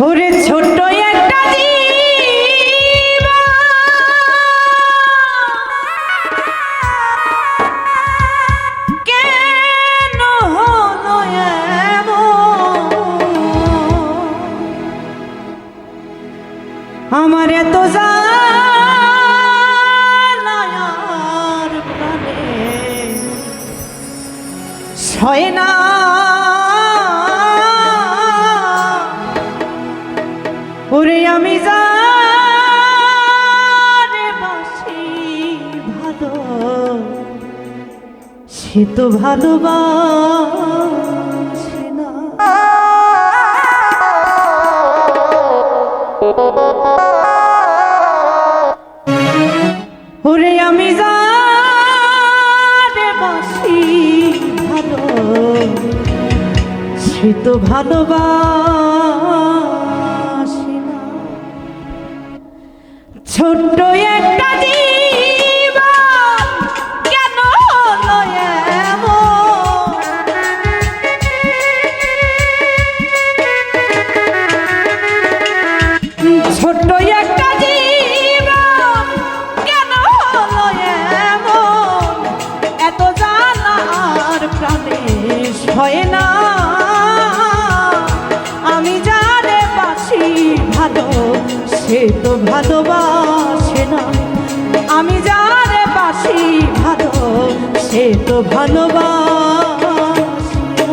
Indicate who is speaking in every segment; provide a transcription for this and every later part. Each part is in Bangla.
Speaker 1: ওরে ছোট্ট একটা জীব কেন হলো এমন? আমার এত জানার প্রাণে সয় না। ওরে আমি যারে বাসি ভালো সে তো ভালোবাসে না। ওরে আমি যারে বাসি ভালো সে তো ভালোবাসে না। ছোট্ট একটা জীবন কেন হলো এমন? ছোট্ট একটা জীবন কেন হলো এমন? এত জ্বালা আর প্রাণে সয় না। আমি যারে বাসি ভালো সে তো ভালোবাসে না। আমি যারে বাসি ভালো সে তো ভালোবাসে না।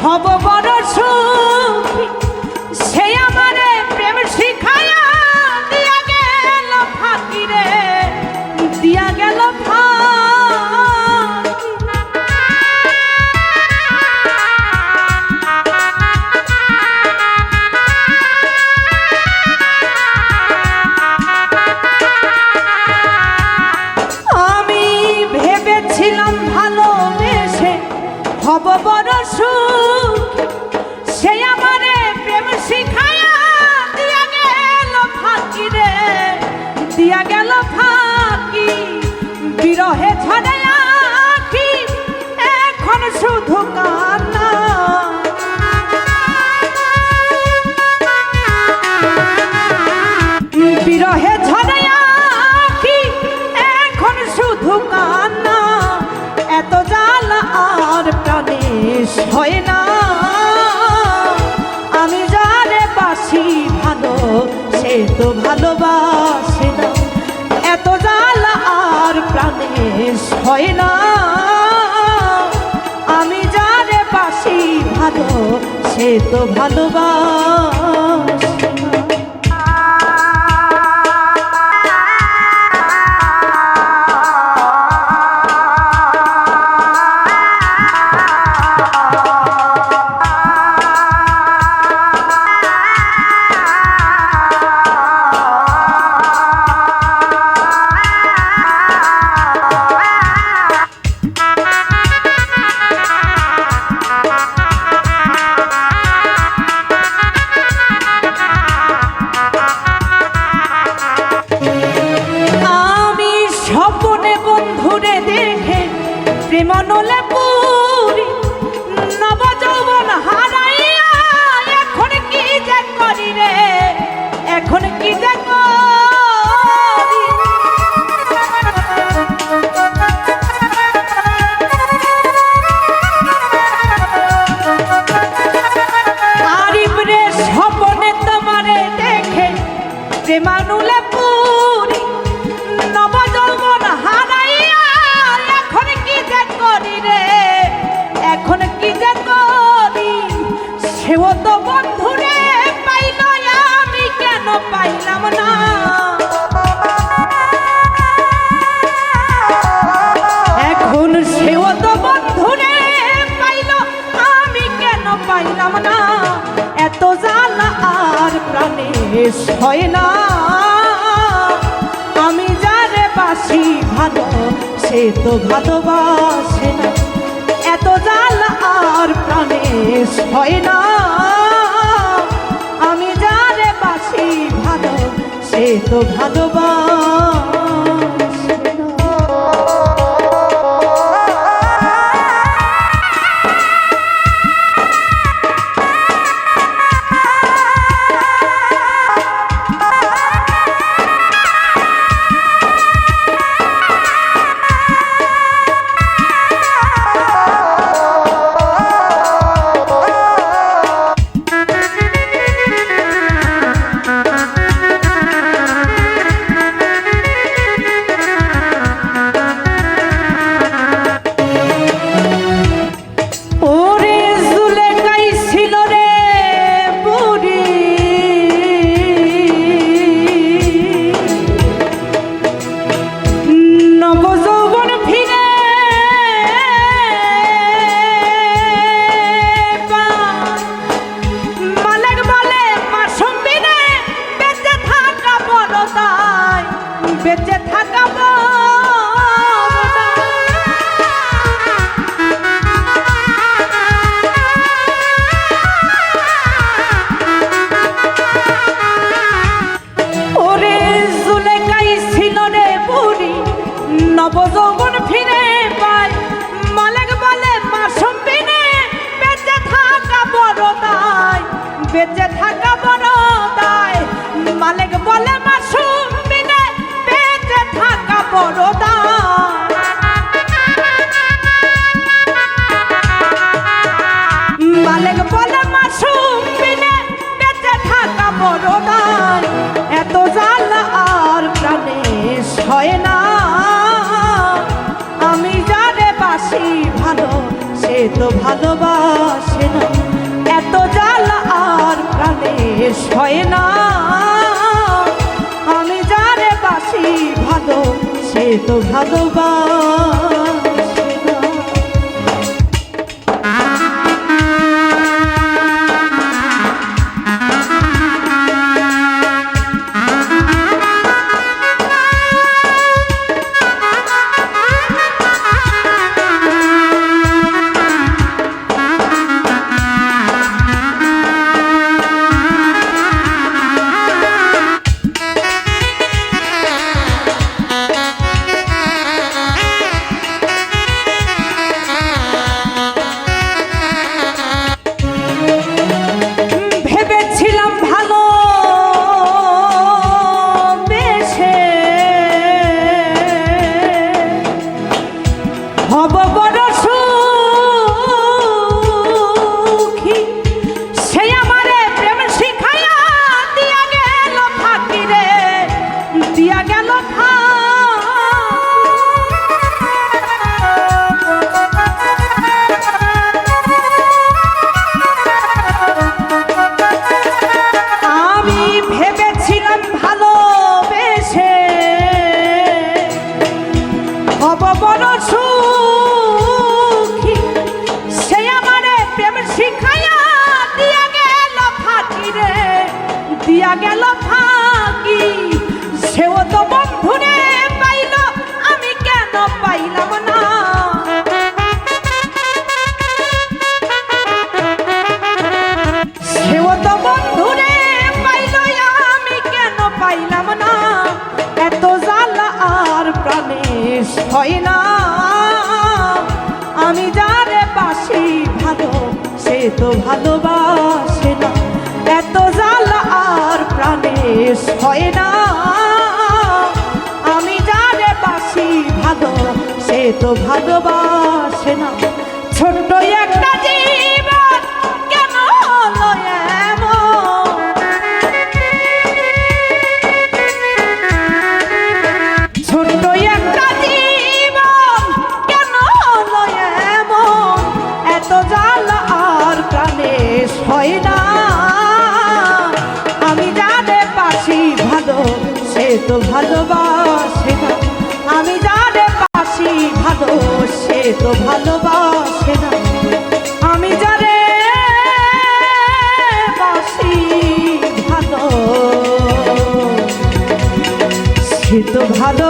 Speaker 1: হব বড় সুখী সে আমারে প্রেম শিখায়া দিয়া গেল ফাঁকি রে, দিয়া গেল আমি ভেবেছিলাম ভালোবেসে হব বড় সুখী সে আমারে প্রেম শিখায়া দিয়া গেল ফাঁকি রে, দিয়া গেল ফাঁকি। বিরহে ঝরে আঁখি এখন শুধু কান্না। বিরহে ঝরে আঁখি এখন শুধু কান্না। এত জ্বালা আর প্রাণে সয় না। আমি যারে বাসি ভালো সে তো ভালোবাসে না। এত জ্বালা আর প্রাণে সয় না। আমি যারে বাসি ভালো সে তো ভালোবাসে না। প্রেম নলে পুরি নব যৌবন হারাইয়া এখন কি যে করি রে, এখন কি যে করি। আরিফ রে স্বপনে তোমারে দেখে প্রেমানুলে পুরি নব যৌবন হারাইয়া এখন কি যে করি রে, এখন কি যে করি। সেও তো বন্ধুরে পাইল আমি কেন পাইলাম না। এখন সে সে তো ভালোবাসে না, এত জ্বালা আর প্রাণে হয় না। আমি যারে বাসি ভালো সে তো ভালোবাসে না। বেঁচে থাকা ওরে জুলেখাই ছিল রে বুড়ি, নবযৌবন ফিরে পায়। মালিক বলে মাসুম বিনে বেঁচে থাকা বড় দায়, বেঁচে থাকা বড় দায়। মালিক বলে মাসুম বিনে বেঁচে থাকা বড় দায়। মালিক বলে মাসুম বিনে বেঁচে থাকা বড় দায়। এত জ্বালা আর প্রাণে সয় না, আমি যারে বাসি ভালো সে তো ভালোবাসে না। এত জ্বালা আর প্রাণে সয় না, আমি যারে বাসি ভালো সে তো ভালোবাসে না। দিয়া গেল ফাঁকি, সেও তো বন্ধুরে পাইল, আমি কেন পাইলাম না। সেও তো বন্ধুরে পাইল, আমি কেন পাইলাম না। এত জ্বালা আর প্রাণে হয় না, আমি যারে বাসি ভালো সে তো ভালোবাসে না। এত জ্বালা আর প্রাণে হয় না, আমি যারে বাসি ভালো সে তো ভালোবাসে না। ছোট্ট একটা জীবন কেন হলো এমন, ছোট্ট একটা জীবন কেন হলো এমন। এত জ্বালা আর প্রাণে হয় না, সে তো ভালোবাসে না। আমি যারে বাসি ভালো সে তো ভালোবাসে না, আমি যারে বাসি ভালো সে তো ভালো।